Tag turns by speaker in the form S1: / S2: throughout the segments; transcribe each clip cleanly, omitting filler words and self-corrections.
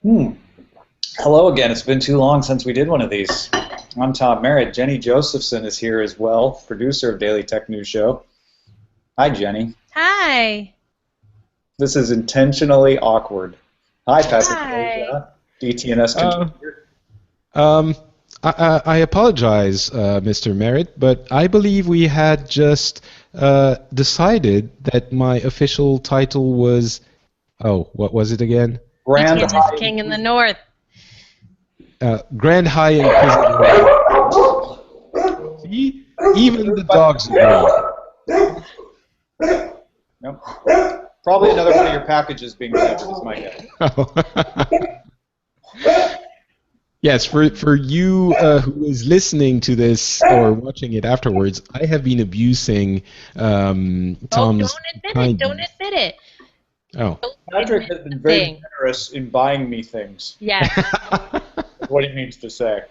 S1: Hmm. Hello again. It's been too long since we did one of these. I'm Tom Merritt. Jenny Josephson is here as well, producer of Daily Tech News Show. Hi, Jenny.
S2: Hi.
S1: This is intentionally awkward. Hi, Patrick.
S2: Hi.
S1: DTNS contributor.
S3: I apologize, Mr. Merritt, but I believe we had just decided that my official title was, what was it again?
S1: Grand
S2: High King in the North.
S3: Grand High Inquisitor. See? Even the dogs agree.
S1: Nope. Probably another one of your packages being delivered is my guess.
S3: Yes, for you who is listening to this or watching it afterwards, I have been abusing Tom's.
S2: Don't admit it.
S3: Oh.
S1: Patrick has been very generous in buying me things.
S2: Yes.
S1: What he means to say.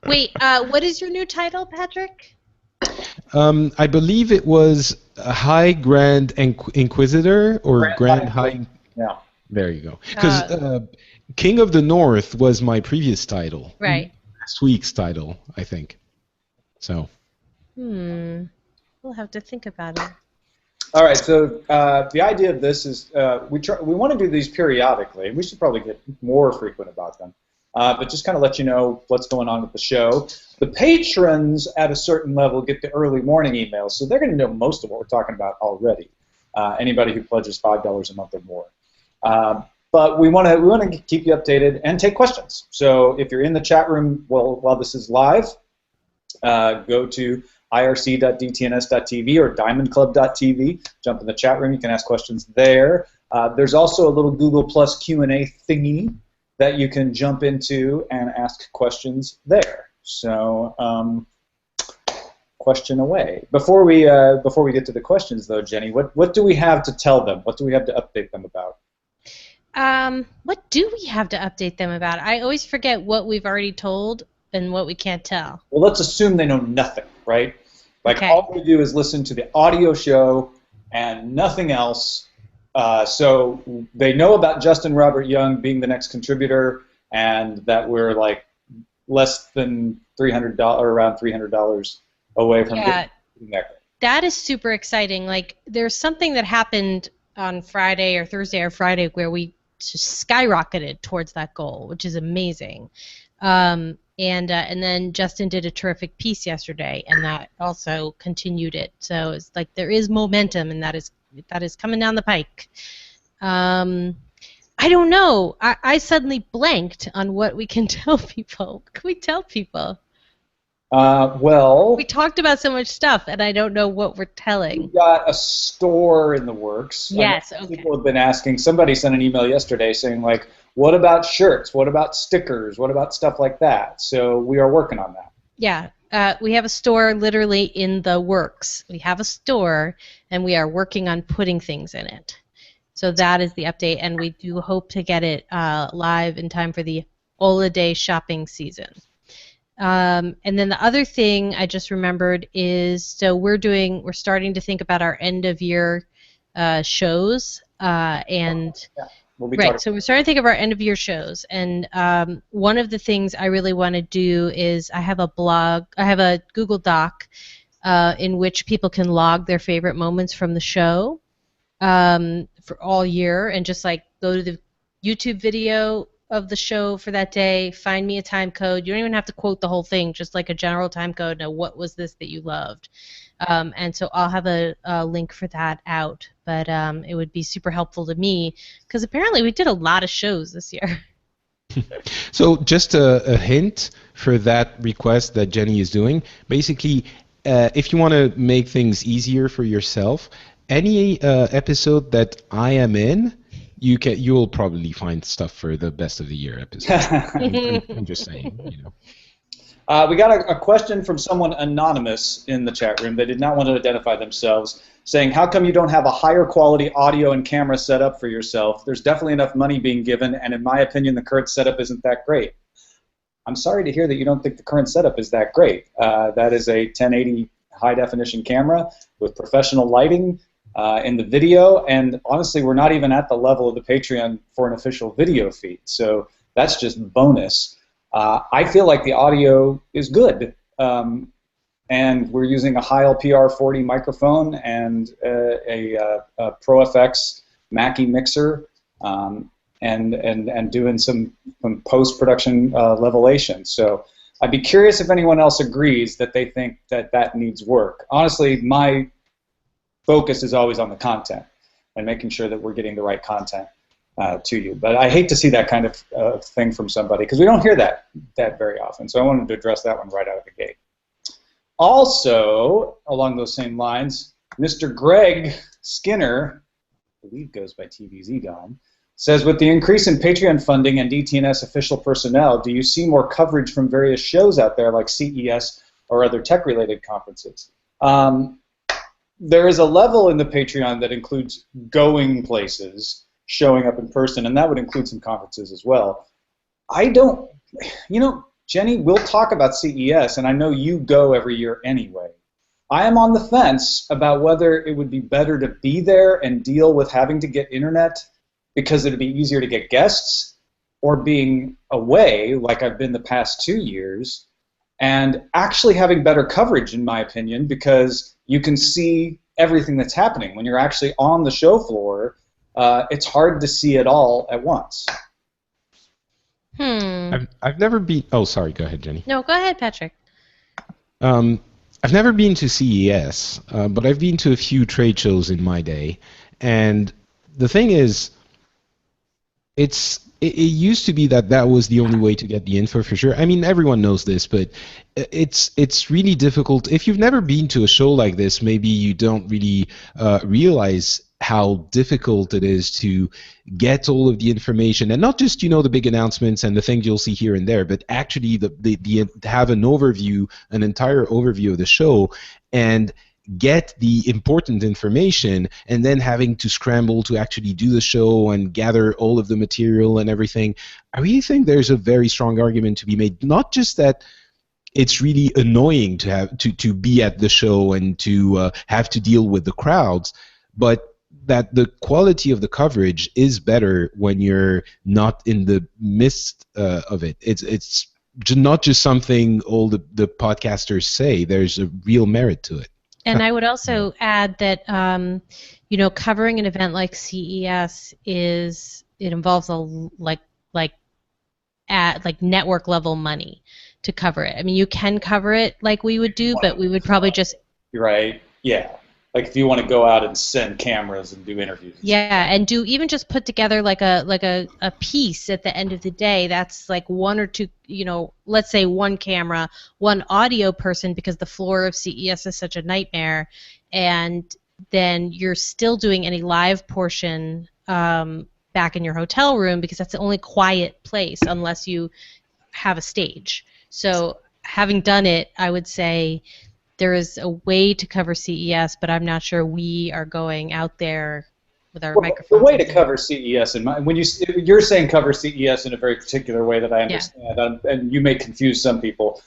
S2: Wait, what is your new title, Patrick?
S3: I believe it was High Grand Inquisitor or Grand High.
S1: Yeah.
S3: There you go. Because King of the North was my previous title.
S2: Right.
S3: Last week's title, I think. So.
S2: We'll have to think about it.
S1: All right. So the idea of this is we want to do these periodically. We should probably get more frequent about them. But just kind of let you know what's going on with the show. The patrons at a certain level get the early morning emails, so they're going to know most of what we're talking about already. Anybody who pledges $5 a month or more. But we want to keep you updated and take questions. So if you're in the chat room while this is live, go to irc.dtns.tv or diamondclub.tv. Jump in the chat room. You can ask questions there. There's also a little Google Plus Q&A thingy that you can jump into and ask questions there. So, question away. Before we get to the questions, though, Jenny, what do we have to tell them? What do we have to update them about?
S2: What do we have to update them about? I always forget what we've already told and what we can't tell.
S1: Well, let's assume they know nothing, right? Like
S2: okay.
S1: All we do is listen to the audio show and nothing else. So they know about Justin Robert Young being the next contributor, and that we're like less than $300 or around $300 away from getting there.
S2: That is super exciting. Like there's something that happened on Friday or Thursday or Friday where we just skyrocketed towards that goal, which is amazing. And then Justin did a terrific piece yesterday, and that also continued it. So it's like there is momentum, and that is coming down the pike. I don't know. I suddenly blanked on what we can tell people. What can we tell people?
S1: Well,
S2: we talked about so much stuff, and I don't know what we're telling.
S1: We got a store in the works.
S2: Yes, okay.
S1: People have been asking. Somebody sent an email yesterday saying, like, what about shirts? What about stickers? What about stuff like that? So we are working on that.
S2: Yeah. We have a store literally in the works. We have a store, and we are working on putting things in it. So that is the update, and we do hope to get it live in time for the holiday shopping season. And then the other thing I just remembered is, so we're starting to think about our end of year shows, and right. So we're starting to think of our end of year shows, and one of the things I really want to do is I have a Google Doc in which people can log their favorite moments from the show for all year, and just like go to the YouTube video of the show for that day, find me a time code. You don't even have to quote the whole thing, just like a general time code. Now, what was this that you loved? And so I'll have a link for that out, but it would be super helpful to me because apparently we did a lot of shows this year.
S3: So just a hint for that request that Jenny is doing. Basically, if you want to make things easier for yourself, any episode that I am in, you'll probably find stuff for the best of the year episode. I'm just saying, you know.
S1: We got a question from someone anonymous in the chat room. They did not want to identify themselves, saying, how come you don't have a higher quality audio and camera setup for yourself? There's definitely enough money being given, and in my opinion, the current setup isn't that great. I'm sorry to hear that you don't think the current setup is that great. That is a 1080 high-definition camera with professional lighting. in the video, and honestly, we're not even at the level of the Patreon for an official video feed, so that's just bonus. I feel like the audio is good, and we're using a Heil PR40 microphone and a Pro FX Mackie mixer, and doing some post-production levelation. So I'd be curious if anyone else agrees that they think that needs work. Honestly, my focus is always on the content and making sure that we're getting the right content to you. But I hate to see that kind of thing from somebody, because we don't hear that very often. So I wanted to address that one right out of the gate. Also, along those same lines, Mr. Greg Skinner, I believe goes by TVZ Gone, says, with the increase in Patreon funding and DTNS official personnel, do you see more coverage from various shows out there like CES or other tech-related conferences? There is a level in the Patreon that includes going places, showing up in person, and that would include some conferences as well. I don't, Jenny, we'll talk about CES, and I know you go every year anyway. I am on the fence about whether it would be better to be there and deal with having to get internet because it would be easier to get guests, or being away, like I've been the past 2 years, and actually having better coverage, in my opinion, because you can see everything that's happening. When you're actually on the show floor, it's hard to see it all at once.
S3: I've never been. Oh, sorry. Go ahead, Jenny.
S2: No, go ahead, Patrick.
S3: I've never been to CES, but I've been to a few trade shows in my day, and the thing is, it used to be that was the only way to get the info for sure. I mean, everyone knows this, but it's really difficult. If you've never been to a show like this, maybe you don't really realize how difficult it is to get all of the information, and not just the big announcements and the things you'll see here and there, but actually the have an overview, an entire overview of the show, and get the important information, and then having to scramble to actually do the show and gather all of the material and everything. I really think there's a very strong argument to be made, not just that it's really annoying to have to be at the show and to have to deal with the crowds, but that the quality of the coverage is better when you're not in the midst of it. It's not just something all the podcasters say. There's a real merit to it.
S2: And I would also add that covering an event like CES involves network level money to cover it. I mean, you can cover it like we would do, but we would probably just.
S1: You're right. Yeah. Like if you want to go out and send cameras and do interviews.
S2: Yeah, and even just put together like a piece at the end of the day. That's like one or two, let's say one camera, one audio person, because the floor of CES is such a nightmare, and then you're still doing any live portion back in your hotel room, because that's the only quiet place unless you have a stage. So having done it, I would say there is a way to cover CES, but I'm not sure we are going out there with our microphones.
S1: The way to cover CES, when you're saying cover CES in a very particular way that I understand, and you may confuse some people,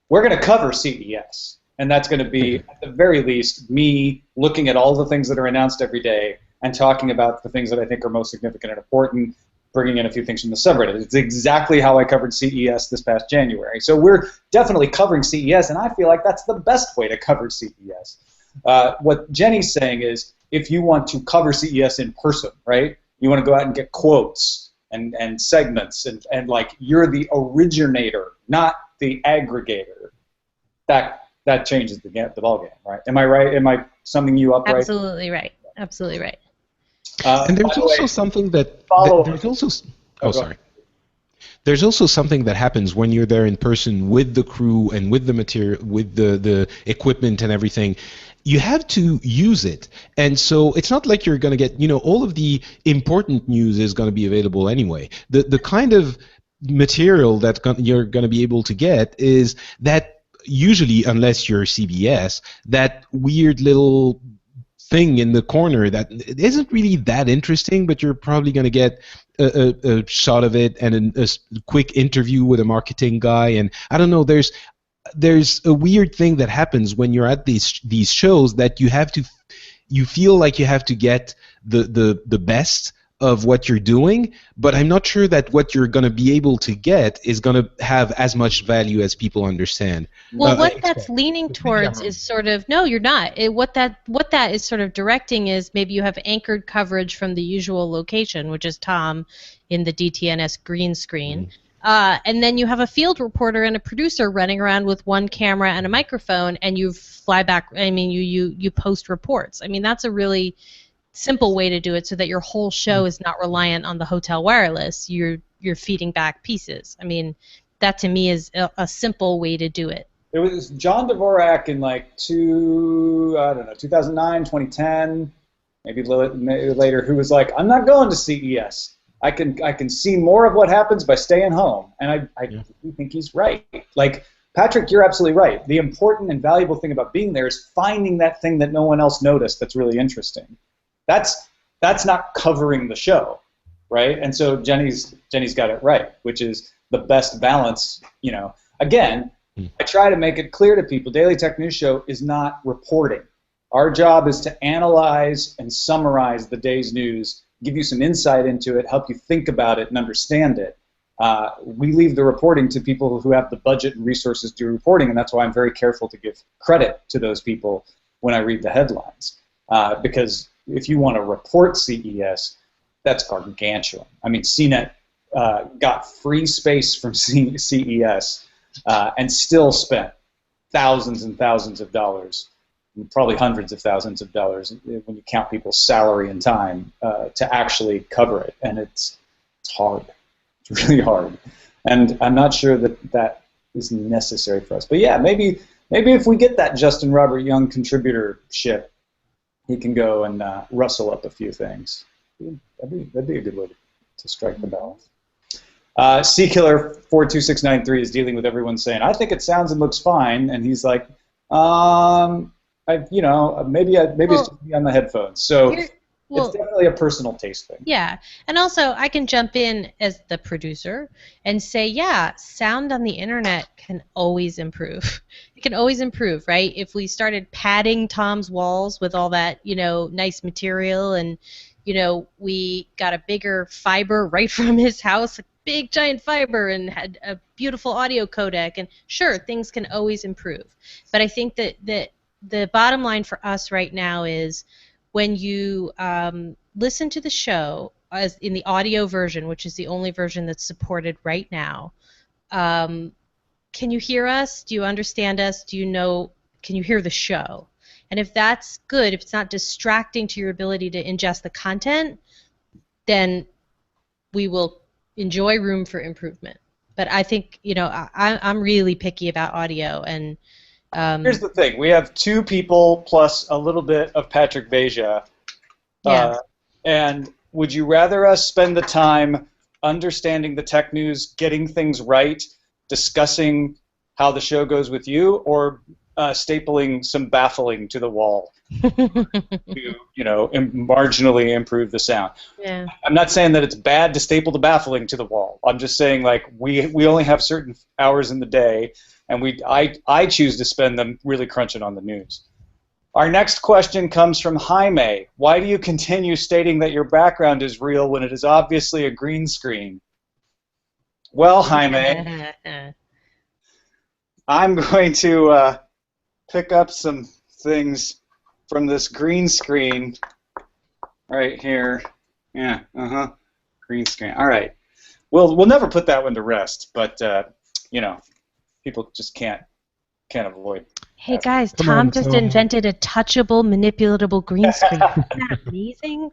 S1: we're going to cover CES, and that's going to be, at the very least, me looking at all the things that are announced every day and talking about the things that I think are most significant and important, bringing in a few things from the subreddit. It's exactly how I covered CES this past January. So we're definitely covering CES, and I feel like that's the best way to cover CES. What Jenny's saying is, if you want to cover CES in person, right, you want to go out and get quotes and segments, and like you're the originator, not the aggregator. That changes the ballgame, right? Am I right? Am I summing you up right?
S2: Absolutely right. Absolutely right.
S3: And there's also something that there's also. Oh, sorry. There's also something that happens when you're there in person with the crew and with the material, with the equipment and everything. You have to use it, and so it's not like you're going to get all of the important news is going to be available anyway. The kind of material that you're going to be able to get is that usually, unless you're CBS, that weird little thing in the corner that isn't really that interesting, but you're probably going to get a shot of it and a quick interview with a marketing guy. And I don't know, there's a weird thing that happens when you're at these shows that you have to you feel like you have to get the best of what you're doing, but I'm not sure that what you're going to be able to get is going to have as much value as people understand.
S2: Well, what that's leaning towards is sort of, no, you're not. What that is sort of directing is maybe you have anchored coverage from the usual location, which is Tom in the DTNS green screen. And then you have a field reporter and a producer running around with one camera and a microphone, and you fly back. I mean, you post reports. I mean, that's a really simple way to do it, so that your whole show is not reliant on the hotel wireless. You're feeding back pieces. I mean, that to me is a simple way to do it.
S1: It was John Dvorak in like 2009, 2010, maybe later, who was like, "I'm not going to CES. I can see more of what happens by staying home." And I do think he's right. Like, Patrick, you're absolutely right. The important and valuable thing about being there is finding that thing that no one else noticed that's really interesting. That's not covering the show, right? And so Jenny's got it right, which is the best balance. You know, again, I try to make it clear to people, Daily Tech News Show is not reporting. Our job is to analyze and summarize the day's news, give you some insight into it, help you think about it and understand it. We leave the reporting to people who have the budget and resources to do reporting, and that's why I'm very careful to give credit to those people when I read the headlines. Because if you want to report CES, that's gargantuan. I mean, CNET got free space from CES and still spent thousands and thousands of dollars, probably hundreds of thousands of dollars when you count people's salary and time to actually cover it. And it's hard. It's really hard. And I'm not sure that is necessary for us. But yeah, maybe if we get that Justin Robert Young contributorship, he can go and rustle up a few things. That'd be a good way to strike the balance. CKiller42693 is dealing with everyone saying, "I think it sounds and looks fine," and he's like, maybe it's just me on the headphones. So it's definitely a personal taste thing.
S2: Yeah, and also I can jump in as the producer and say, yeah, sound on the internet can always improve. It can always improve, right? If we started padding Tom's walls with all that, nice material, and, we got a bigger fiber right from his house, a big giant fiber, and had a beautiful audio codec, and sure, things can always improve. But I think that the bottom line for us right now is, when you listen to the show as in the audio version, which is the only version that's supported right now, can you hear us? Do you understand us? Can you hear the show? And if that's good, if it's not distracting to your ability to ingest the content, then we will enjoy room for improvement. But I think, I'm really picky about audio. And
S1: here's the thing. We have two people plus a little bit of Patrick Beja.
S2: Yeah.
S1: And would you rather us spend the time understanding the tech news, getting things right, discussing how the show goes with you, or stapling some baffling to the wall to, marginally improve the sound?
S2: Yeah.
S1: I'm not saying that it's bad to staple the baffling to the wall. I'm just saying, like, we only have certain hours in the day, and I choose to spend them really crunching on the news. Our next question comes from Jaime. Why do you continue stating that your background is real when it is obviously a green screen? Well, Jaime, I'm going to pick up some things from this green screen right here. Yeah, green screen. All right. We'll never put that one to rest, but people just can't avoid.
S2: Hey guys, Tom just invented a touchable, manipulatable green screen. Isn't that amazing?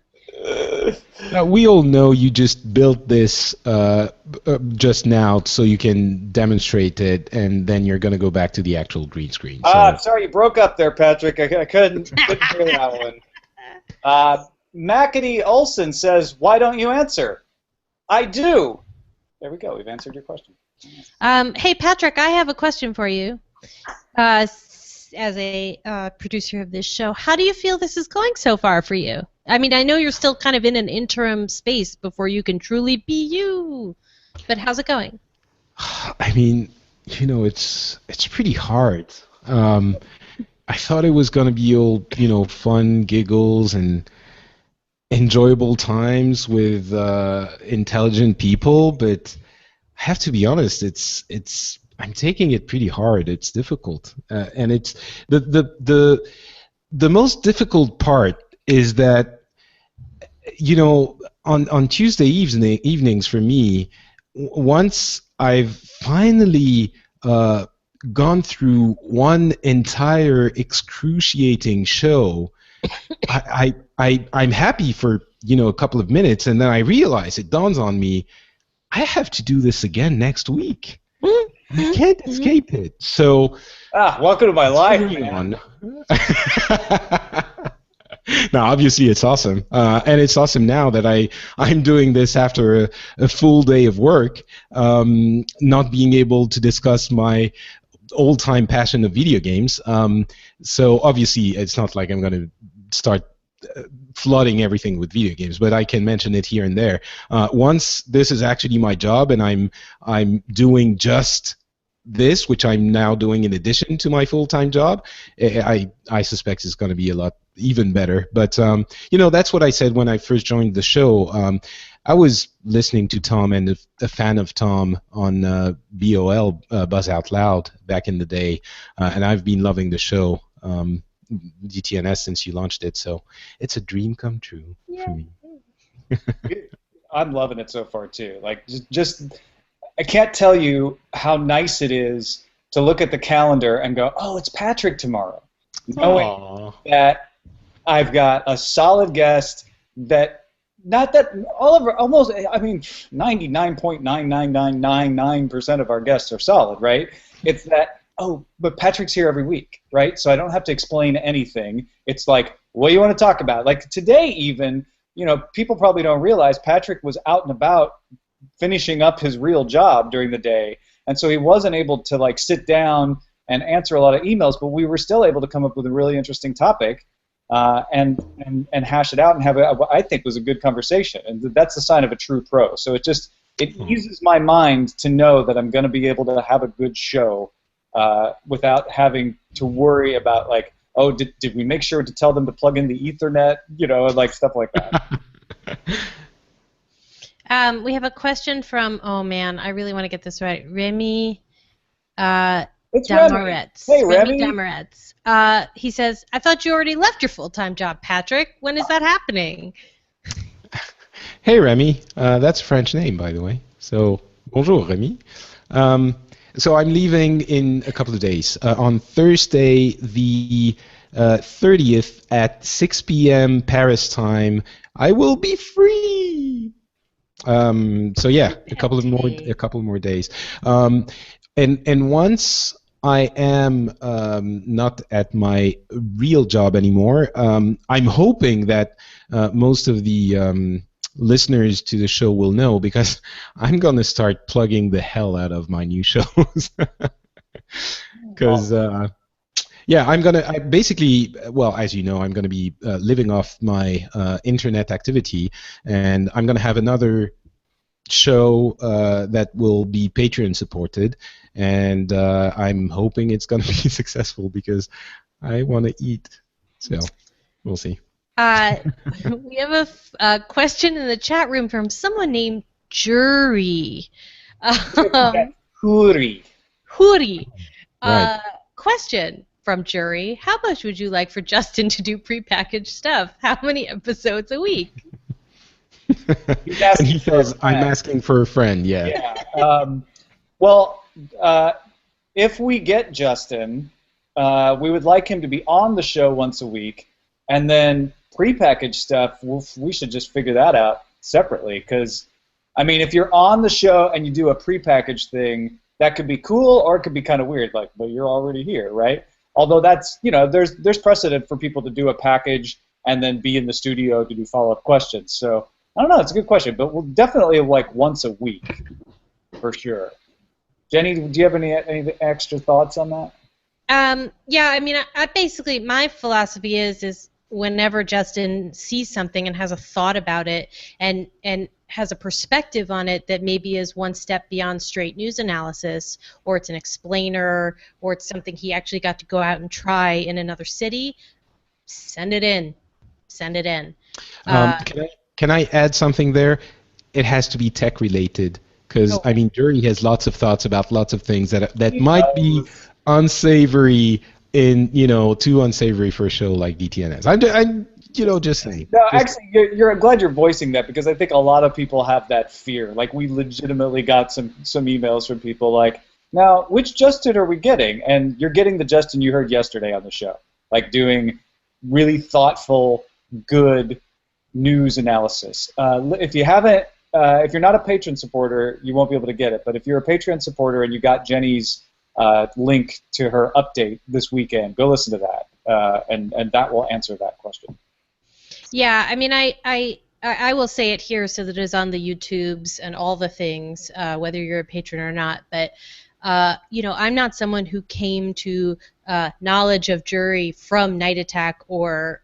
S3: Now, we all know you just built this just now so you can demonstrate it, and then you're going to go back to the actual green screen. So.
S1: Sorry, you broke up there, Patrick. I couldn't hear that one. Macady Olson says, "Why don't you answer?" I do. There we go. We've answered your question.
S2: Hey, Patrick, I have a question for you. As a producer of this show, how do you feel this is going so far for you? I mean, I know you're still kind of in an interim space before you can truly be you, but how's it going?
S3: I mean, it's pretty hard. I thought it was gonna be all, fun giggles and enjoyable times with intelligent people, but I have to be honest, it's I'm taking it pretty hard. It's difficult, and it's the most difficult part is that on Tuesday evenings for me, once I've finally gone through one entire excruciating show, I'm happy for a couple of minutes, and then I realize, it dawns on me, I have to do this again next week. I can't escape it. So
S1: welcome to my life, man.
S3: Now, obviously, it's awesome, and it's awesome now that I'm doing this after a full day of work, not being able to discuss my old-time passion of video games. So obviously, it's not like I'm going to start flooding everything with video games, but I can mention it here and there. Once this is actually my job, and I'm doing just this, which I'm now doing in addition to my full-time job, I suspect it's going to be a lot even better. But that's what I said when I first joined the show. I was listening to Tom and a fan of Tom on BOL, Buzz Out Loud, back in the day, and I've been loving the show, DTNS, since you launched it. So it's a dream come true for me.
S1: I'm loving it so far too. Like just I can't tell you how nice it is to look at the calendar and go, oh, it's Patrick tomorrow, knowing that I've got a solid guest that. Not that almost, I mean, 99.99999% of our guests are solid, right? It's that, but Patrick's here every week, right? So I don't have to explain anything. It's like, what do you want to talk about? Like today even, people probably don't realize Patrick was out and about finishing up his real job during the day, and so he wasn't able to like sit down and answer a lot of emails, but we were still able to come up with a really interesting topic. And hash it out and have what I think was a good conversation, and that's the sign of a true pro. So it eases my mind to know that I'm going to be able to have a good show without having to worry about like, oh, did we make sure to tell them to plug in the Ethernet, like stuff like that.
S2: We have a question from, oh man, I really want to get this right, Remy.
S1: It's
S2: Damaretz.
S1: Hey, Remy.
S2: Damaretz. He says, I thought you already left your full-time job, Patrick. When is that happening?
S3: Hey, Remy. That's a French name, by the way. So, bonjour, Remy. So I'm leaving in a couple of days. On Thursday, the 30th at 6 p.m. Paris time, I will be free. So yeah, a couple more days. And once I am not at my real job anymore, I'm hoping that most of the listeners to the show will know, because I'm going to start plugging the hell out of my new shows. Because, I basically, well, as you know, I'm going to be living off my internet activity, and I'm going to have another show that will be Patreon supported, and I'm hoping it's going to be successful because I want to eat. So we'll see.
S2: We have a question in the chat room from someone named Jury.
S1: Huri.
S3: Right.
S2: Question from Jury: how much would you like for Justin to do prepackaged stuff? How many episodes a week?
S3: And he says, I'm asking for a friend, yeah.
S1: Well, if we get Justin, we would like him to be on the show once a week, and then prepackaged stuff, we should just figure that out separately, because, I mean, if you're on the show and you do a prepackaged thing, that could be cool, or it could be kind of weird, like, but you're already here, right? Although that's, there's precedent for people to do a package and then be in the studio to do follow-up questions, so I don't know, it's a good question, but we'll definitely like once a week, for sure. Jenny, do you have any extra thoughts on that?
S2: Yeah, I mean, I basically, my philosophy is whenever Justin sees something and has a thought about it, and has a perspective on it that maybe is one step beyond straight news analysis, or it's an explainer, or it's something he actually got to go out and try in another city, send it in. Send it in.
S3: Can I add something there? It has to be tech related, because I mean, Jury has lots of thoughts about lots of things that might be unsavory too unsavory for a show like DTNS. I'm just saying.
S1: No, actually, you're glad you're voicing that, because I think a lot of people have that fear. Like, we legitimately got some emails from people like, now, which Justin are we getting? And you're getting the Justin you heard yesterday on the show, like doing really thoughtful, good news analysis. If you haven't, if you're not a patron supporter, you won't be able to get it. But if you're a Patreon supporter and you got Jenny's link to her update this weekend, go listen to that, and that will answer that question.
S2: Yeah, I mean, I will say it here so that it is on the YouTubes and all the things, whether you're a patron or not. But I'm not someone who came to knowledge of Jury from Night Attack or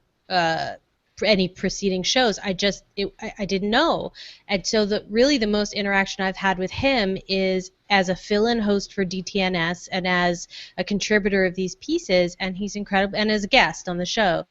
S2: any preceding shows. I didn't know. And so really the most interaction I've had with him is as a fill-in host for DTNS and as a contributor of these pieces, and he's incredible, and as a guest on the show.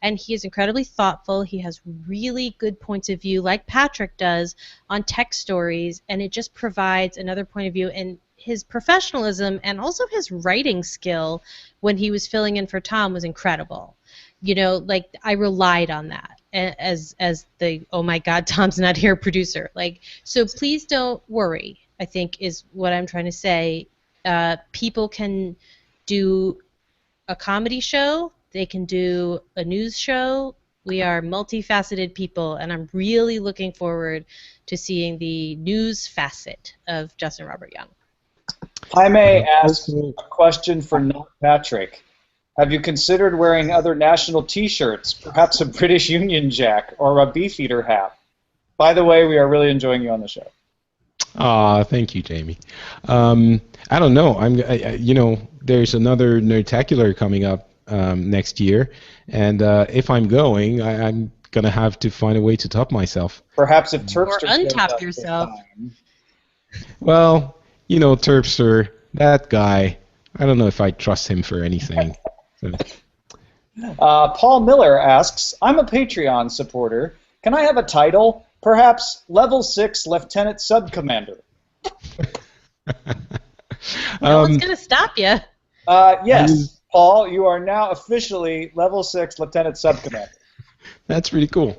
S2: And he is incredibly thoughtful. He has really good points of view, like Patrick does, on tech stories, and it just provides another point of view. And his professionalism and also his writing skill when he was filling in for Tom was incredible. Like, I relied on that as the, oh my God, Tom's not here producer. So please don't worry, I think is what I'm trying to say. People can do a comedy show. They can do a news show. We are multifaceted people, and I'm really looking forward to seeing the news facet of Justin Robert Young.
S1: Jaime asks a question for not Patrick. Have you considered wearing other national T-shirts, perhaps a British Union Jack or a Beefeater hat? By the way, we are really enjoying you on the show.
S3: Thank you, Jamie. I don't know. There's another Nerdtacular coming up next year, and if I'm going, I'm gonna have to find a way to top myself.
S1: Perhaps if Terpster
S2: or untop yourself.
S3: Well, Terpster, that guy. I don't know if I trust him for anything.
S1: Paul Miller asks, I'm a Patreon supporter. Can I have a title? Perhaps Level 6 Lieutenant Subcommander.
S2: No one's going to stop you.
S1: Yes, Paul, you are now officially Level 6 Lieutenant Subcommander.
S3: That's really cool.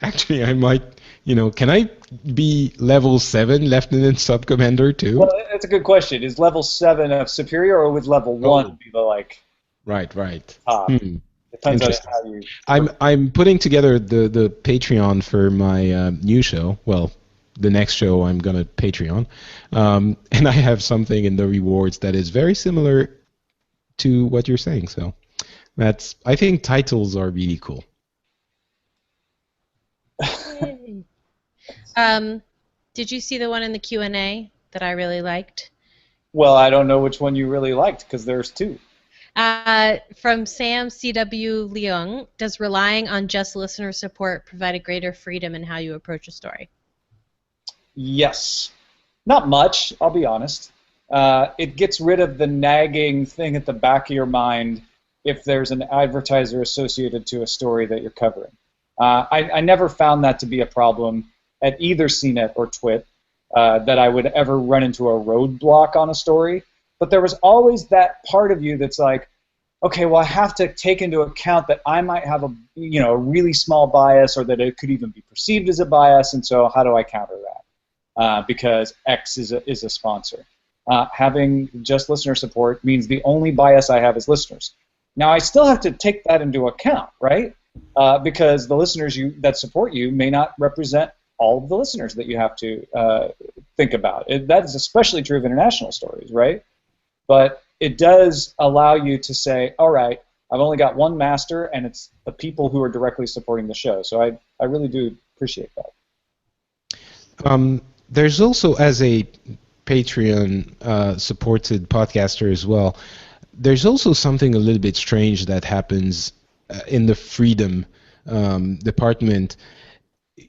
S3: Actually, I might, can I be Level 7 Lieutenant Subcommander too?
S1: Well, that's a good question. Is Level 7 of Superior, or would Level 1 be the,
S3: Right.
S1: Depends on how you...
S3: I'm putting together the Patreon for my new show. Well, the next show I'm going to Patreon. And I have something in the rewards that is very similar to what you're saying. So I think titles are really cool.
S2: Did you see the one in the Q&A that I really liked?
S1: Well, I don't know which one you really liked, because there's two.
S2: From Sam CW Liang, does relying on just listener support provide a greater freedom in how you approach a story?
S1: Yes. Not much, I'll be honest. It gets rid of the nagging thing at the back of your mind if there's an advertiser associated to a story that you're covering. I never found that to be a problem at either CNET or TWIT, that I would ever run into a roadblock on a story. But there was always that part of you that's like, okay, well, I have to take into account that I might have a really small bias, or that it could even be perceived as a bias, and so how do I counter that? Because X is a sponsor. Having just listener support means the only bias I have is listeners. Now, I still have to take that into account, right? Because the listeners that support you may not represent all of the listeners that you have to think about. That is especially true of international stories, right? But it does allow you to say, all right, I've only got one master, and it's the people who are directly supporting the show. So I really do appreciate that.
S3: There's also, as a Patreon supported podcaster as well, there's also something a little bit strange that happens in the freedom department.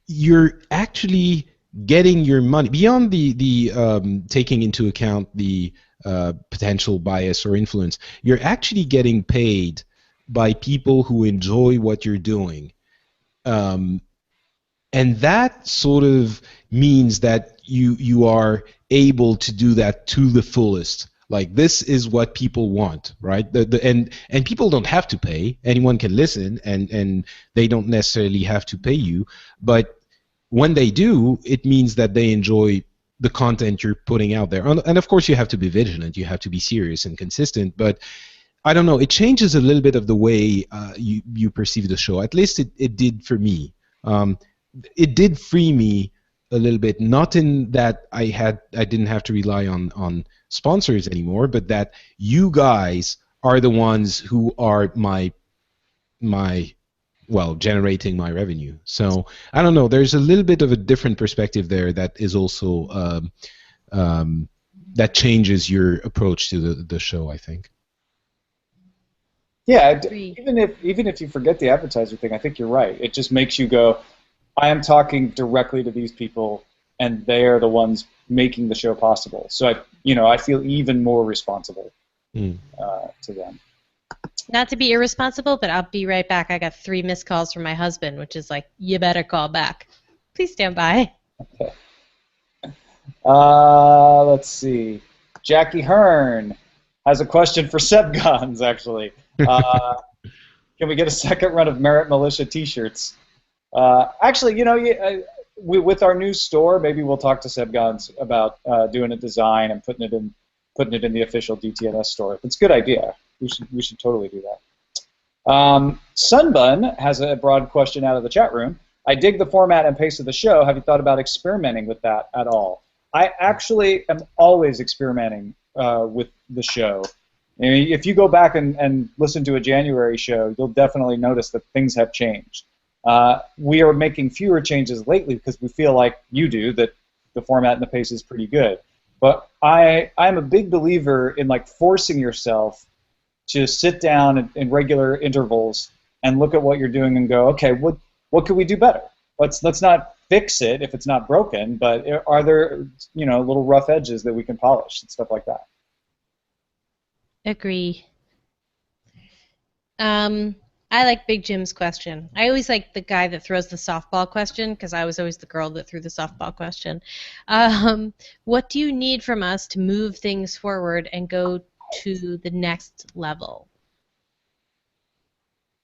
S3: You're actually getting your money beyond the taking into account the potential bias or influence. You're actually getting paid by people who enjoy what you're doing. And that sort of means that you are able to do that to the fullest. Like, this is what people want, right? And people don't have to pay. Anyone can listen, and they don't necessarily have to pay you. But when they do, it means that they enjoy the content you're putting out there. And of course, you have to be vigilant. You have to be serious and consistent. But I don't know. It changes a little bit of the way you perceive the show. At least it did for me. It did free me a little bit, not in that I didn't have to rely on sponsors anymore, but that you guys are the ones who are my generating my revenue. So I don't know. There's a little bit of a different perspective there that is also that changes your approach to the show, I think.
S1: Yeah, even if you forget the advertiser thing, I think you're right. It just makes you go, I am talking directly to these people, and they are the ones making the show possible. So I feel even more responsible to them.
S2: Not to be irresponsible, but I'll be right back. I got 3 missed calls from my husband, which is like, you better call back. Please stand by.
S1: Okay. Let's see. Jackie Hearn has a question for Sebgons, actually. Can we get a second run of Merit Militia T-shirts? Actually, with our new store, maybe we'll talk to Sebgons about doing a design and putting it in the official DTNS store. It's a good idea. We should totally do that. Sunbun has a broad question out of the chat room. I dig the format and pace of the show. Have you thought about experimenting with that at all? I actually am always experimenting with the show. I mean, if you go back and listen to a January show, you'll definitely notice that things have changed. We are making fewer changes lately because we feel like you do, that the format and the pace is pretty good. But I'm a big believer in forcing yourself to sit down in regular intervals and look at what you're doing and go, okay, what could we do better? Let's not fix it if it's not broken, but are there little rough edges that we can polish and stuff like that?
S2: Agree. I like Big Jim's question. I always like the guy that throws the softball question because I was always the girl that threw the softball question. What do you need from us to move things forward and go to the next level?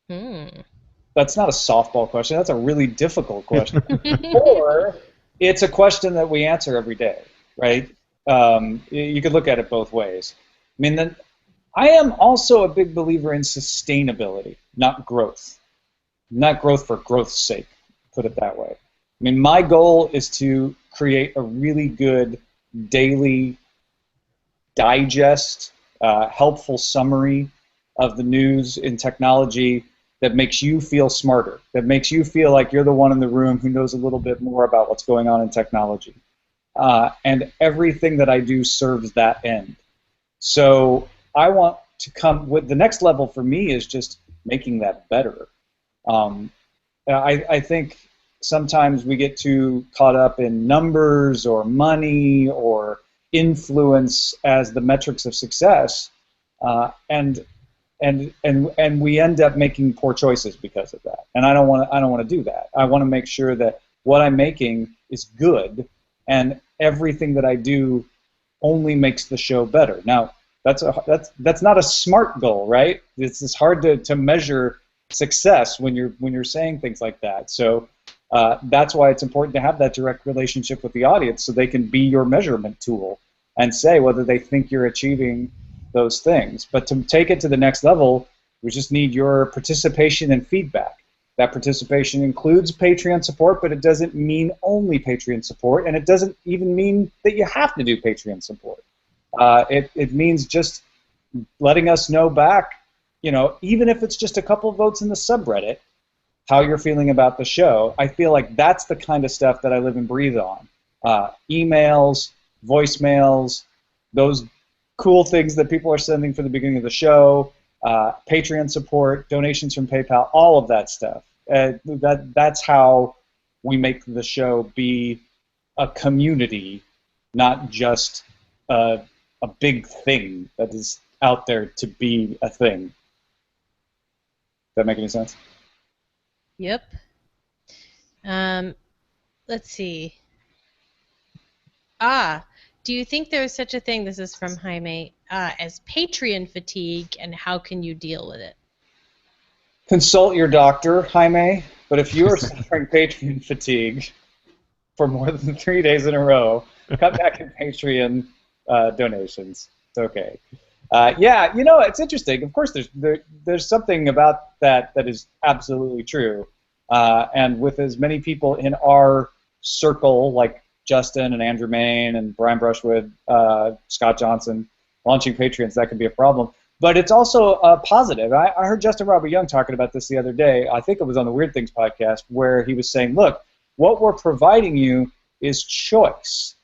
S1: That's not a softball question. That's a really difficult question. Or it's a question that we answer every day, right? You could look at it both ways. I mean, I am also a big believer in sustainability, not growth. Not growth for growth's sake, put it that way. I mean, my goal is to create a really good daily digest, helpful summary of the news in technology that makes you feel smarter, that makes you feel like you're the one in the room who knows a little bit more about what's going on in technology. And everything that I do serves that end. So I want to come with the next level for me is just making that better. I think sometimes we get too caught up in numbers or money or influence as the metrics of success, and we end up making poor choices because of that. And I don't want to do that. I want to make sure that what I'm making is good, and everything that I do only makes the show better. Now, that's not a smart goal, right? It's hard to measure success when you're saying things like that. So that's why it's important to have that direct relationship with the audience, so they can be your measurement tool and say whether they think you're achieving those things. But to take it to the next level, we just need your participation and feedback. That participation includes Patreon support, but it doesn't mean only Patreon support, and it doesn't even mean that you have to do Patreon support. It means just letting us know back, even if it's just a couple of votes in the subreddit, how you're feeling about the show. I feel like that's the kind of stuff that I live and breathe on. Emails, voicemails, those cool things that people are sending for the beginning of the show, Patreon support, donations from PayPal, all of that stuff. That's how we make the show be a community, not just a big thing that is out there to be a thing. Does that make any sense?
S2: Yep. Let's see. Do you think there is such a thing, this is from Jaime, as Patreon fatigue, and how can you deal with it?
S1: Consult your doctor, Jaime, but if you are suffering Patreon fatigue for more than 3 days in a row, cut back in Patreon donations. It's okay. Yeah, it's interesting. Of course, there's something about that is absolutely true. And with as many people in our circle, like Justin and Andrew Main and Brian Brushwood, Scott Johnson, launching Patreons, that could be a problem. But it's also positive. I heard Justin Robert Young talking about this the other day. I think it was on the Weird Things podcast, where he was saying, look, what we're providing you is choice.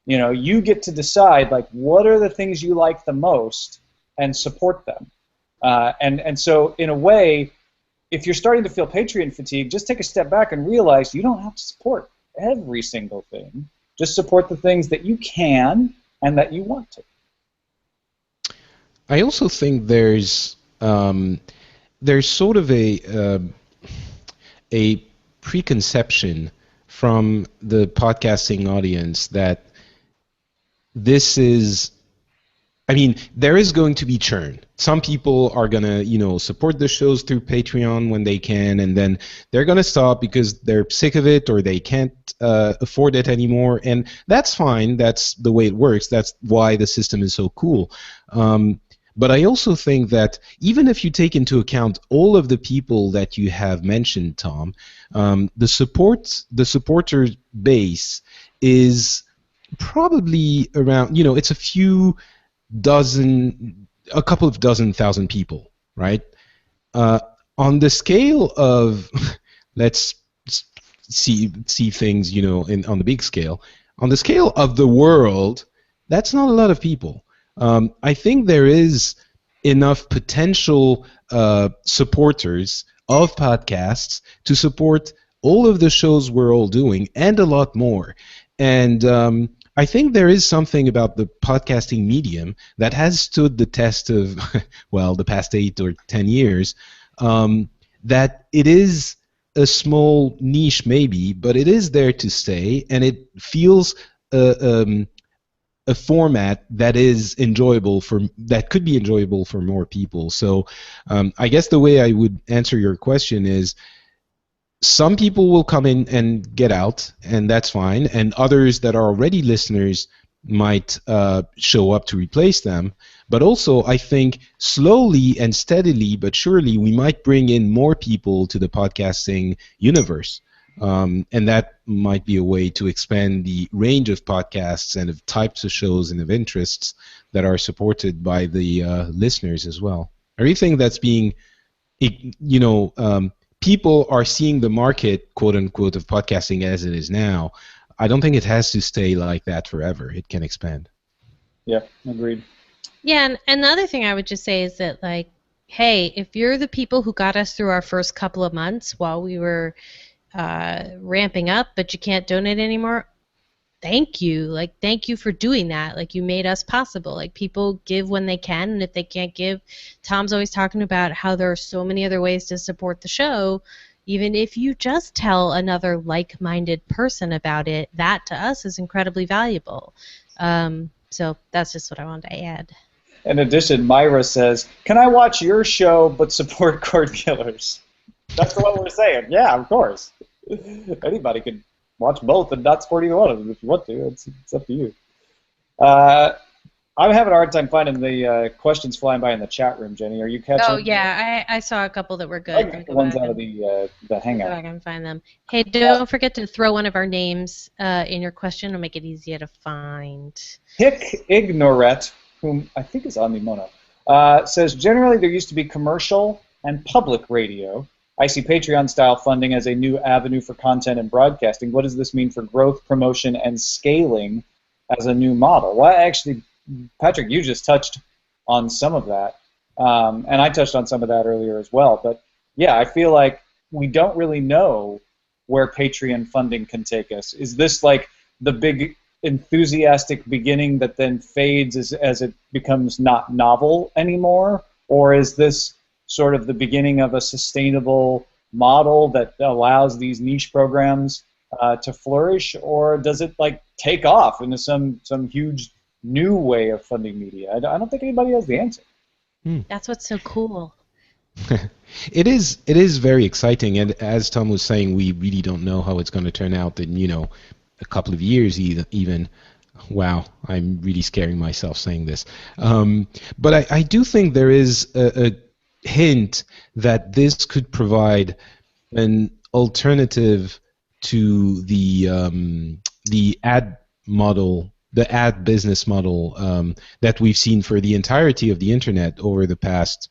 S1: You get to decide, like, what are the things you like the most and support them. And so, in a way, if you're starting to feel Patreon fatigue, just take a step back and realize you don't have to support every single thing. Just support the things that you can and that you want to.
S3: I also think there's sort of a preconception from the podcasting audience that this is, there is going to be churn. Some people are going to, support the shows through Patreon when they can, and then they're going to stop because they're sick of it or they can't afford it anymore, and that's fine. That's the way it works. That's why the system is so cool. But I also think that even if you take into account all of the people that you have mentioned, Tom, the supporter base is probably around, it's a couple of dozen thousand people, right? On the scale of, let's see things, on the big scale. On the scale of the world, that's not a lot of people. I think there is enough potential supporters of podcasts to support all of the shows we're all doing and a lot more. And I think there is something about the podcasting medium that has stood the test of, the past 8 or 10 years, that it is a small niche maybe, but it is there to stay, and it feels a format that is enjoyable that could be enjoyable for more people. So I guess the way I would answer your question is, some people will come in and get out, and that's fine, and others that are already listeners might show up to replace them. But also, I think slowly and steadily but surely we might bring in more people to the podcasting universe. And that might be a way to expand the range of podcasts and of types of shows and of interests that are supported by the listeners as well. Everything that's being, people are seeing the market, quote unquote, of podcasting as it is now. I don't think it has to stay like that forever. It can expand.
S1: Yeah, agreed.
S2: Yeah, and the other thing I would just say is that, like, hey, if you're the people who got us through our first couple of months while we were ramping up, but you can't donate anymore, thank you. Like, thank you for doing that. Like, you made us possible. Like, people give when they can, and if they can't give, Tom's always talking about how there are so many other ways to support the show. Even if you just tell another like-minded person about it, that to us is incredibly valuable. So that's just what I wanted to add.
S1: In addition, Myra says, can I watch your show but support Cord Killers? That's what we're saying. Yeah, of course. Anybody can watch both and not support either one of them if you want to. It's up to you. I'm having a hard time finding the questions flying by in the chat room, Jenny. Are you catching?
S2: Oh, yeah. I saw a couple that were good.
S1: I got the ones out of the Hangout.
S2: I can find them. Hey, don't forget to throw one of our names in your question. It'll make it easier to find.
S1: Hick Ignoret, whom I think is on the Mono, says, generally there used to be commercial and public radio. I see Patreon-style funding as a new avenue for content and broadcasting. What does this mean for growth, promotion, and scaling as a new model? Well, actually, Patrick, you just touched on some of that, and I touched on some of that earlier as well. But, yeah, I feel like we don't really know where Patreon funding can take us. Is this like the big enthusiastic beginning that then fades as it becomes not novel anymore? Or is this sort of the beginning of a sustainable model that allows these niche programs to flourish? Or does it like take off into some huge new way of funding media? I don't think anybody has the answer.
S2: That's what's so cool.
S3: It is very exciting, and as Tom was saying, we really don't know how it's going to turn out in a couple of years even. Wow, I'm really scaring myself saying this, but I do think there is a hint that this could provide an alternative to the ad model, the ad business model that we've seen for the entirety of the internet over the past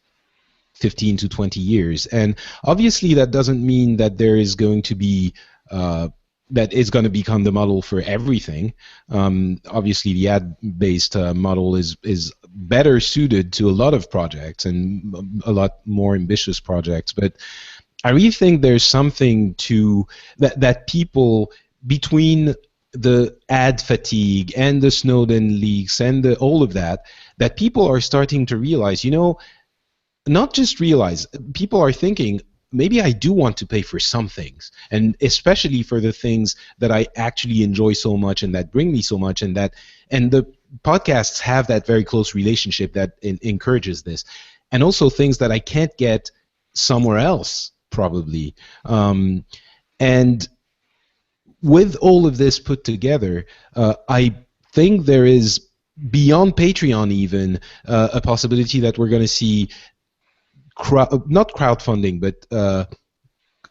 S3: 15 to 20 years. And obviously that doesn't mean that there is going to be that it's going to become the model for everything. Obviously the ad-based model is better suited to a lot of projects and a lot more ambitious projects, but I really think there's something to that people, between the ad fatigue and the Snowden leaks and all of that people are starting to realize, not just realize, people are thinking, maybe I do want to pay for some things, and especially for the things that I actually enjoy so much and that bring me so much, and the podcasts have that very close relationship that encourages this, and also things that I can't get somewhere else probably. And with all of this put together, I think there is, beyond Patreon even, a possibility that we're going to see not crowdfunding, but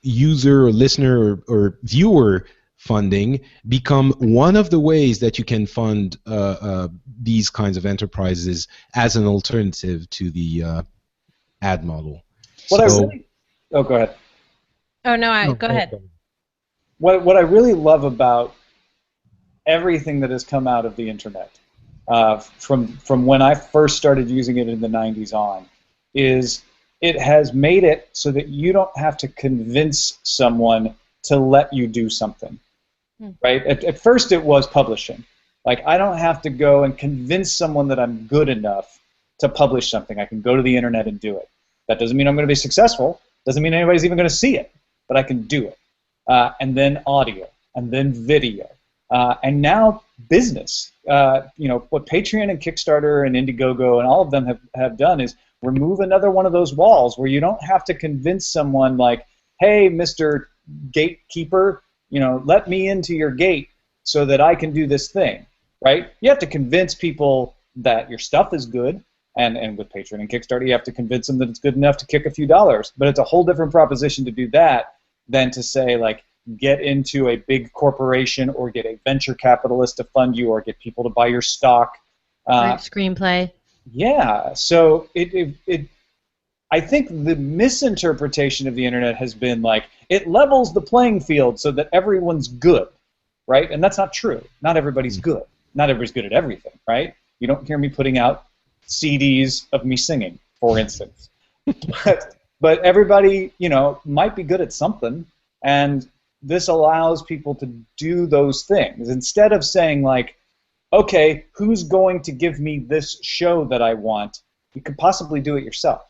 S3: user or listener or viewer funding become one of the ways that you can fund these kinds of enterprises as an alternative to the ad model.
S1: Oh, go ahead.
S2: Oh, no, go ahead.
S1: What I really love about everything that has come out of the internet, from when I first started using it in the 90s on, is it has made it so that you don't have to convince someone to let you do something, right? At first it was publishing. Like, I don't have to go and convince someone that I'm good enough to publish something. I can go to the internet and do it. That doesn't mean I'm going to be successful. Doesn't mean anybody's even going to see it, but I can do it. And then audio, and then video, and now business. What Patreon and Kickstarter and Indiegogo and all of them have done is remove another one of those walls where you don't have to convince someone like, hey, Mr. Gatekeeper, let me into your gate so that I can do this thing, right? You have to convince people that your stuff is good, and with Patreon and Kickstarter, you have to convince them that it's good enough to kick a few dollars. But it's a whole different proposition to do that than to say, like, get into a big corporation or get a venture capitalist to fund you or get people to buy your stock.
S2: Screenplay.
S1: Yeah, so I think the misinterpretation of the internet has been like, it levels the playing field so that everyone's good, right? And that's not true. Not everybody's good. Not everybody's good at everything, right? You don't hear me putting out CDs of me singing, for instance. But everybody, might be good at something, and this allows people to do those things. Instead of saying, like, okay, who's going to give me this show that I want, you could possibly do it yourself.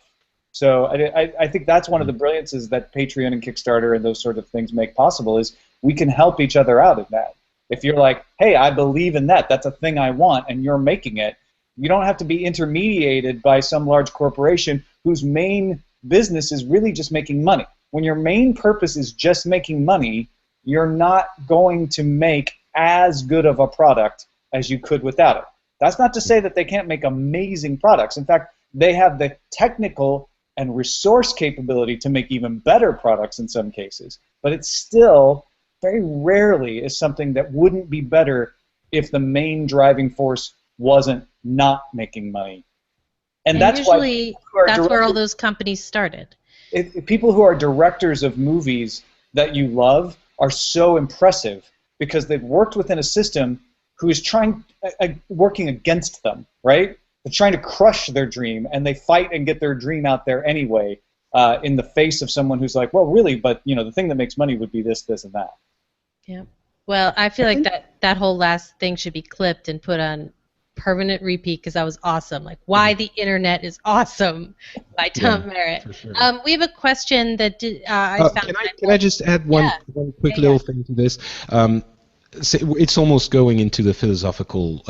S1: So I think that's one of the brilliances that Patreon and Kickstarter and those sort of things make possible, is we can help each other out in that. If you're like, hey, I believe in that, that's a thing I want, and you're making it, you don't have to be intermediated by some large corporation whose main business is really just making money. When your main purpose is just making money, you're not going to make as good of a product as you could without it. That's not to say that they can't make amazing products. In fact, they have the technical and resource capability to make even better products in some cases, but it's still very rarely is something that wouldn't be better if the main driving force wasn't not making money. And that's
S2: usually
S1: why
S2: that's where all those companies started.
S1: People who are directors of movies that you love are so impressive because they've worked within a system who is working against them, right? They're trying to crush their dream, and they fight and get their dream out there anyway, in the face of someone who's like, well, really, but the thing that makes money would be this, this, and that.
S2: Yeah. Well, I feel like that that whole last thing should be clipped and put on permanent repeat because that was awesome. Like, why the internet is awesome by Tom Merritt.
S3: for sure.
S2: We have a question that I found.
S3: Can I just add one quick little thing to this? It's almost going into the philosophical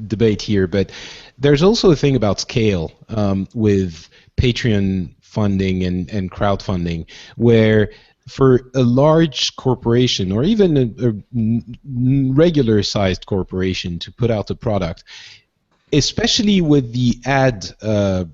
S3: debate here, but there's also a thing about scale with Patreon funding and crowdfunding, where for a large corporation or even a regular-sized corporation to put out a product, especially with the ad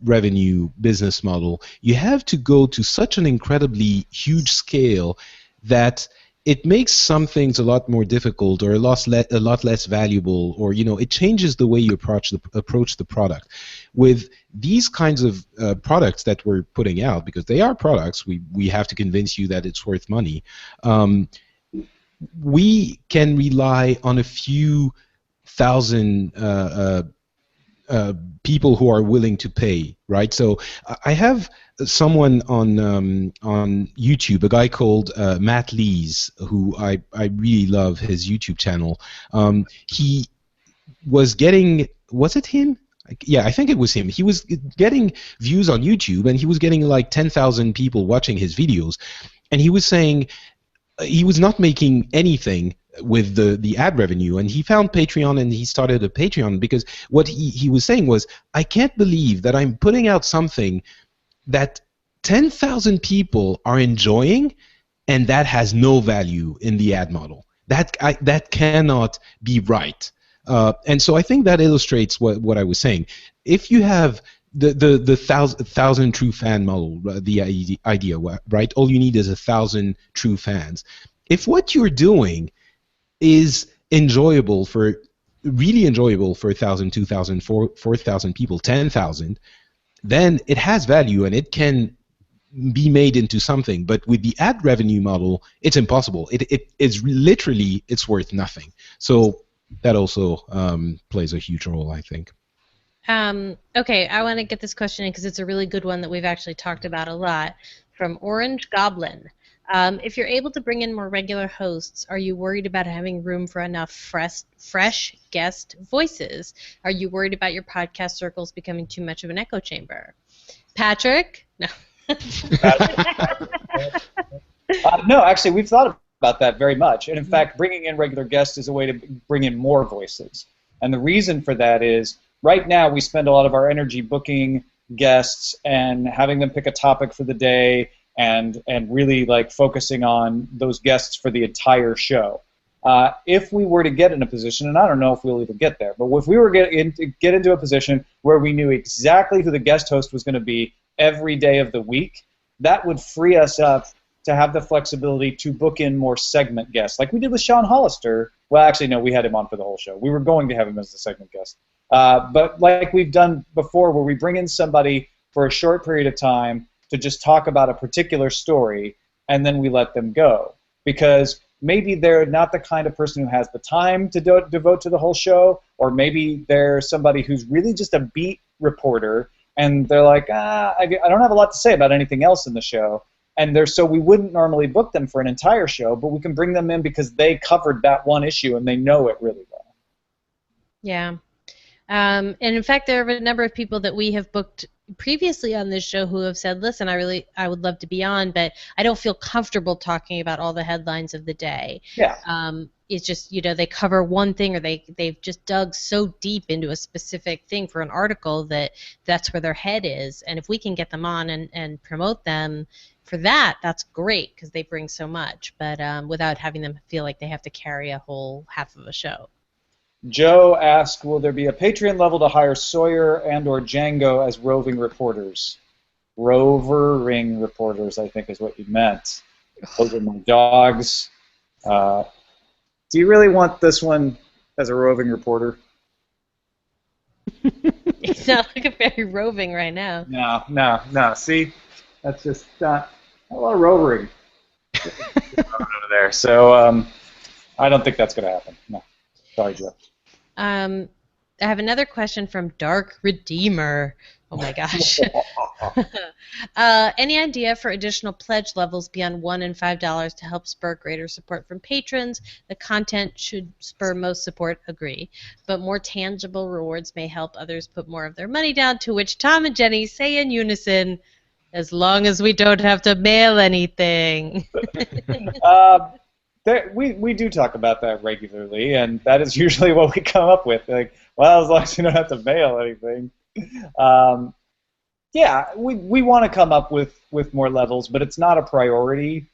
S3: revenue business model, you have to go to such an incredibly huge scale that it makes some things a lot more difficult or a lot less valuable, or it changes the way you approach the product. With these kinds of products that we're putting out, because they are products, we have to convince you that it's worth money. We can rely on a few thousand people who are willing to pay, right? So I have someone on YouTube, a guy called Matt Lees, who I really love his YouTube channel. He was getting, was it him? Yeah, I think it was him. He was getting views on YouTube, and he was getting like 10,000 people watching his videos, and he was saying he was not making anything with the ad revenue, and he found Patreon and he started a Patreon because what he was saying was, I can't believe that I'm putting out something that 10,000 people are enjoying, and that has no value in the ad model. That cannot be right. And so I think that illustrates what I was saying. If you have the thousand true fan model, the idea, right? All you need is 1,000 true fans. If what you're doing is really enjoyable for 1,000, 2,000, 4,000 people, 10,000, then it has value and it can be made into something. But with the ad revenue model, it's impossible. It is literally, it's worth nothing. So that also plays a huge role, I think.
S2: Okay, I want to get this question in because it's a really good one that we've actually talked about a lot. From Orange Goblin. If you're able to bring in more regular hosts, are you worried about having room for enough fresh guest voices? Are you worried about your podcast circles becoming too much of an echo chamber? Patrick? No.
S1: No, actually, we've thought about that very much. And in fact, bringing in regular guests is a way to bring in more voices. And the reason for that is, right now we spend a lot of our energy booking guests and having them pick a topic for the day and really like focusing on those guests for the entire show. If we were to get in a position, and I don't know if we'll even get there, but if we were to get into a position where we knew exactly who the guest host was going to be every day of the week, that would free us up to have the flexibility to book in more segment guests, like we did with Sean Hollister. Well, actually, no, we had him on for the whole show. We were going to have him as the segment guest. But like we've done before, where we bring in somebody for a short period of time to just talk about a particular story, and then we let them go. Because maybe they're not the kind of person who has the time to devote to the whole show, or maybe they're somebody who's really just a beat reporter, and they're like, I don't have a lot to say about anything else in the show. And so we wouldn't normally book them for an entire show, but we can bring them in because they covered that one issue and they know it really well.
S2: Yeah. And in fact, there are a number of people that we have booked previously on this show who have said, listen, I would love to be on, but I don't feel comfortable talking about all the headlines of the day.
S1: Yeah.
S2: It's just, they cover one thing, or they've just dug so deep into a specific thing for an article that's where their head is. And if we can get them on and promote them for that, that's great because they bring so much, but without having them feel like they have to carry a whole half of a show.
S1: Joe asked, will there be a Patreon level to hire Sawyer and or Django as roving reporters? Rovering reporters, I think is what you meant. Those are my dogs. Do you really want this one as a roving reporter?
S2: It's not looking very roving right now.
S1: No. See? That's just not a lot of rovering over there. So I don't think that's going to happen. No. Sorry, Joe.
S2: I have another question from Dark Redeemer. Oh my gosh. Any idea for additional pledge levels beyond $1 and $5 to help spur greater support from patrons? The content should spur most support, agree. But more tangible rewards may help others put more of their money down, to which Tom and Jenny say in unison, as long as we don't have to mail anything.
S1: We do talk about that regularly, and that is usually what we come up with. Like, well, as long as you don't have to mail anything. Yeah, we want to come up with more levels, but it's not a priority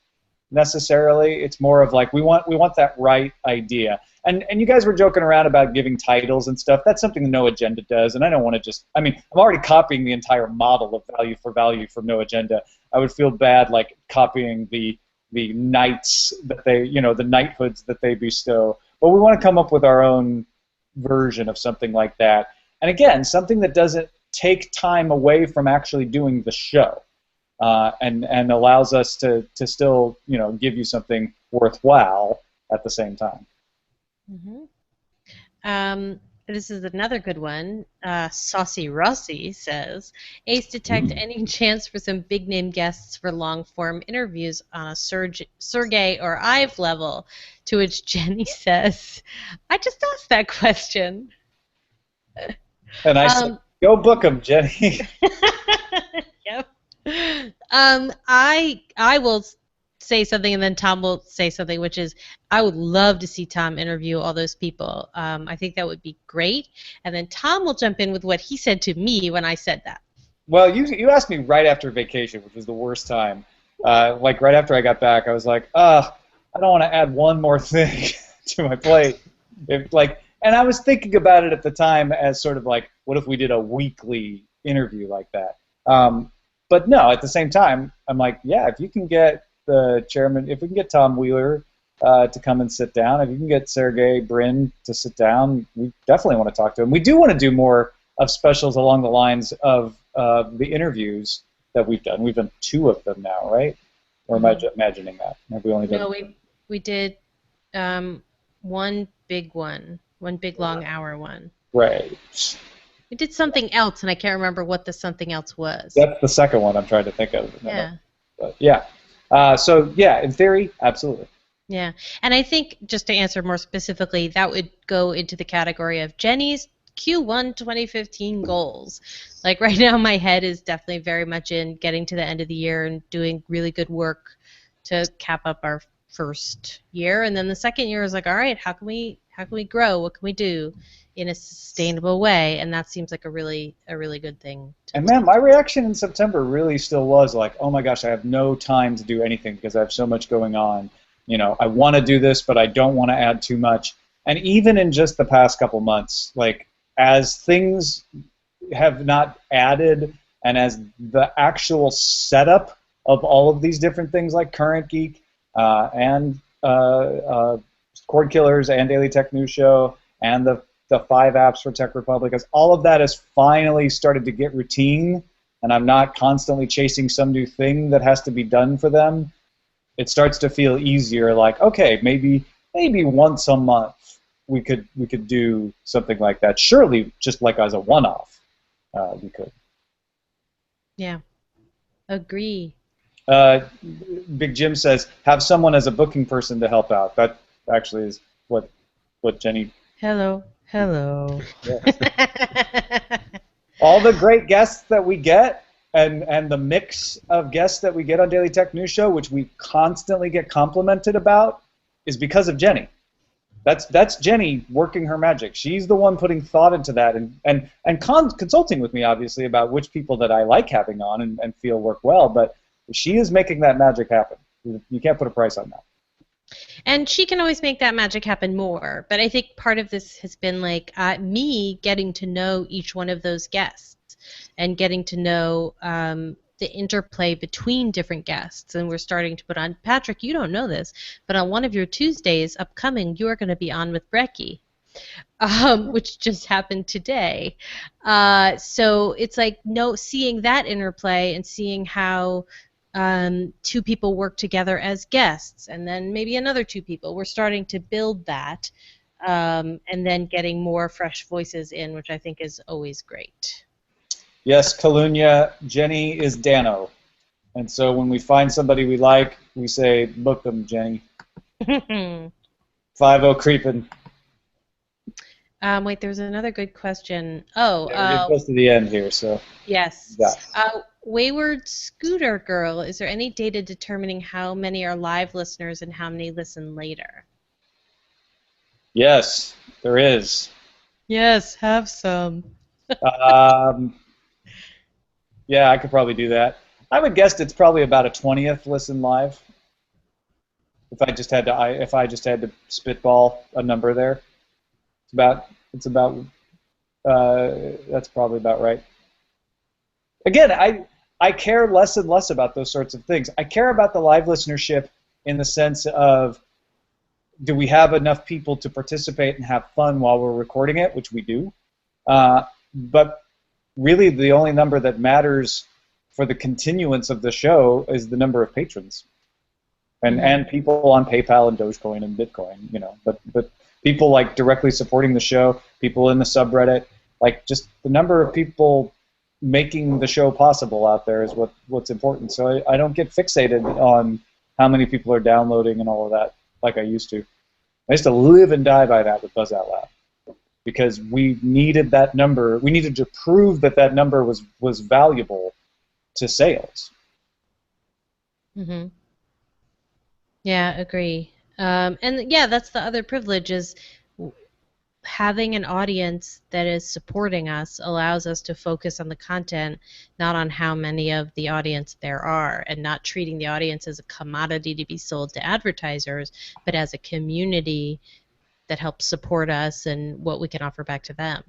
S1: necessarily. It's more of like we want that right idea. And you guys were joking around about giving titles and stuff. That's something No Agenda does, and I don't want to just. I mean, I'm already copying the entire model of value for value from No Agenda. I would feel bad like copying the knights that they, the knighthoods that they bestow. But we want to come up with our own version of something like that. And again, something that doesn't take time away from actually doing the show, and allows us to still, give you something worthwhile at the same time.
S2: Mm-hmm. This is another good one. Saucy Rossi says, Ace, detect any chance for some big-name guests for long-form interviews on a Sergey or Ive level? To which Jenny says, I just asked that question.
S1: And I said, go book them, Jenny.
S2: Yep. I will say something and then Tom will say something, which is I would love to see Tom interview all those people. I think that would be great. And then Tom will jump in with what he said to me when I said that.
S1: Well, you asked me right after vacation, which was the worst time. Like right after I got back, I was like, I don't want to add one more thing to my plate. And I was thinking about it at the time as sort of like, what if we did a weekly interview like that? But no, at the same time, I'm like, yeah, if you can get the chairman, if we can get Tom Wheeler to come and sit down, if you can get Sergey Brin to sit down, we definitely want to talk to him. We do want to do more of specials along the lines of the interviews that we've done. We've done 2 of them now, right? Or am I imagining that? Have we only done?
S2: No, we did one big long hour one.
S1: Right.
S2: We did something else, and I can't remember what the something else was.
S1: That's the second one I'm trying to think of.
S2: Yeah.
S1: But yeah. So yeah, in theory, absolutely.
S2: Yeah, and I think just to answer more specifically, that would go into the category of Jenny's Q1 2015 goals. Like right now, my head is definitely very much in getting to the end of the year and doing really good work to cap up our first year, and then the second year is like, all right, how can we grow? What can we do in a sustainable way? And that seems like a really good thing.
S1: And man, my reaction in September really still was like, oh my gosh, I have no time to do anything because I have so much going on. I want to do this, but I don't want to add too much. And even in just the past couple months, like as things have not added, and as the actual setup of all of these different things like Current Geek and Cord Killers and Daily Tech News Show and the 5 apps for Tech Republic, as all of that has finally started to get routine, and I'm not constantly chasing some new thing that has to be done for them, it starts to feel easier. Like, okay, maybe once a month we could do something like that. Surely, just like as a one-off, we could.
S2: Yeah, agree.
S1: Big Jim says, have someone as a booking person to help out. That actually is what Jenny.
S2: Hello.
S1: Yes. All the great guests that we get, and the mix of guests that we get on Daily Tech News Show, which we constantly get complimented about, is because of Jenny. That's Jenny working her magic. She's the one putting thought into that and consulting with me, obviously, about which people that I like having on and feel work well, but she is making that magic happen. You can't put a price on that.
S2: And she can always make that magic happen more. But I think part of this has been like me getting to know each one of those guests and getting to know the interplay between different guests. And we're starting to put on, Patrick, you don't know this, but on one of your Tuesdays upcoming, you are going to be on with Brecky, which just happened today. So it's like seeing that interplay and seeing how 2 people work together as guests, and then maybe another 2 people. We're starting to build that, and then getting more fresh voices in, which I think is always great.
S1: Yes, Calunia, Jenny is Dano. And so when we find somebody we like, we say, book them, Jenny. 5-0 creeping.
S2: Wait, there's another good question. Oh,
S1: Yeah, we're getting close to the end here, so.
S2: yes.
S1: Yeah.
S2: Wayward Scooter Girl, is there any data determining how many are live listeners and how many listen later?
S1: Yes, there is.
S2: Yes, have some.
S1: Yeah, I could probably do that. I would guess it's probably about a 20th listen live. If I just had to spitball a number there, that's probably about right. Again, I care less and less about those sorts of things. I care about the live listenership in the sense of, do we have enough people to participate and have fun while we're recording it, which we do. But really, the only number that matters for the continuance of the show is the number of patrons, and people on PayPal and Dogecoin and Bitcoin, you know. But people like directly supporting the show, people in the subreddit, like just the number of people making the show possible out there is what's important. So I don't get fixated on how many people are downloading and all of that like I used to. I used to live and die by that with Buzz Out Loud, because we needed that number. We needed to prove that number was valuable to sales.
S2: Mm-hmm. Yeah, agree. And yeah, that's the other privilege, is having an audience that is supporting us allows us to focus on the content, not on how many of the audience there are, and not treating the audience as a commodity to be sold to advertisers, but as a community that helps support us and what we can offer back to them.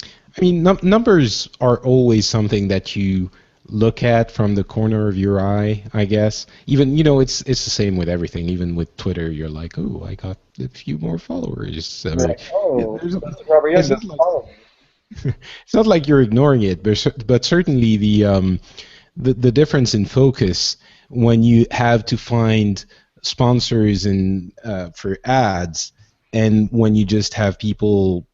S3: I mean, numbers are always something that you look at from the corner of your eye, I guess. Even, you know, it's the same with everything. Even with Twitter, you're like, oh, I got a few more followers.
S1: Like, oh, Robert Young doesn't follow me.
S3: It's not like you're ignoring it, but certainly the difference in focus when you have to find sponsors and for ads, and when you just have people.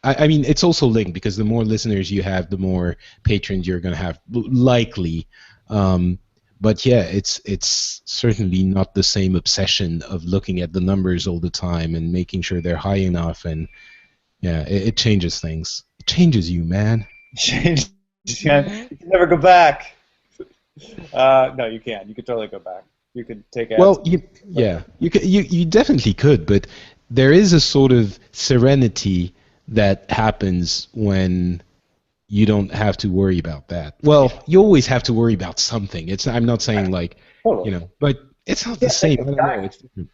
S3: I mean, it's also linked, because the more listeners you have, the more patrons you're going to have, likely. But yeah, it's certainly not the same obsession of looking at the numbers all the time and making sure they're high enough. And yeah, it changes things. It changes you, man.
S1: You can never go back. No, you can. You could totally go back. You could take ads.
S3: Well, you definitely could, but there is a sort of serenity that happens when you don't have to worry about that. Well, you always have to worry about something. I'm not saying like, you know, but it's not the same. I don't know. It's different.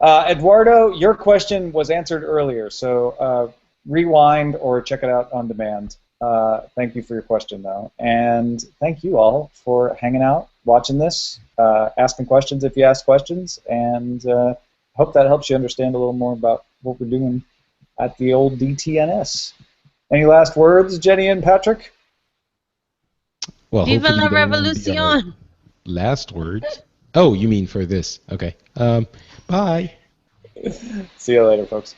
S1: Eduardo, your question was answered earlier, so rewind or check it out on demand. Thank you for your question, though. And thank you all for hanging out, watching this, asking questions if you ask questions, and hope that helps you understand a little more about what we're doing at the old DTNS. Any last words, Jenny and Patrick?
S3: Well,
S2: Viva la
S3: revolution! Last words? Oh, you mean for this? Okay. Bye.
S1: See you later, folks.